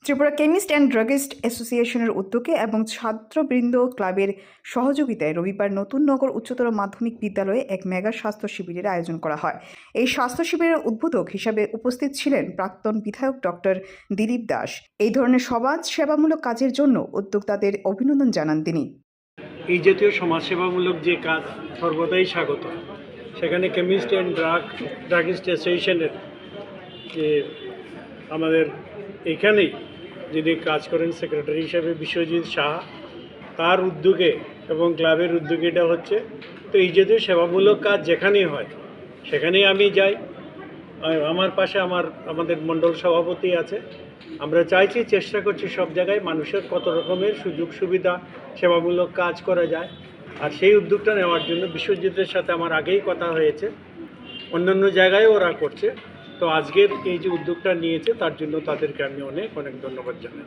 Tripura chemist and druggist অ্যাসোসিয়েশনের উদ্যোগে এবং ছাত্রবৃন্দ ক্লাবের সহযোগিতায় রবিবার নতুন নগর উচ্চতর মাধ্যমিক বিদ্যালয়ে এক মেগা স্বাস্থ্য শিবিরের আয়োজন করা হয়। এই স্বাস্থ্য শিবিরের উদ্বোধক হিসাবে উপস্থিত ছিলেন প্রাক্তন বিধায়ক ডক্টর দিলীপ দাস। এই ধরনের সমাজ সেবামূলক কাজের জন্য উদ্যোক্তাদের অভিনন্দন জানান তিনি। এই জাতীয় সমাজসেবামূলক যে কাজ সর্বদাই স্বাগত। সেখানে কেমিস্ট অ্যান্ড ড্রাগিস্ট অ্যাসোসিয়েশনের যে আমাদের এখানেই যিনি কাজ করেন সেক্রেটারি হিসাবে বিশ্বজিৎ সাহা, তার উদ্যোগে এবং ক্লাবের উদ্যোগে এটা হচ্ছে। তো এই জাতীয় সেবামূলক কাজ যেখানেই হয় সেখানেই আমি যাই। আমার পাশে আমাদের মণ্ডল সভাপতি আছে। আমরা চাইছি, চেষ্টা করছি সব জায়গায় মানুষের কত রকমের সুযোগ সুবিধা সেবামূলক কাজ করা যায়। আর সেই উদ্যোগটা নেওয়ার জন্য বিশ্বজিতের সাথে আমার আগেই কথা হয়েছে, অন্যান্য জায়গায় ওরা করছে। তো আজকের এই যে উদ্যোগটা নিয়েছে তার জন্য তাদেরকে আমি অনেক অনেক ধন্যবাদ জানাই।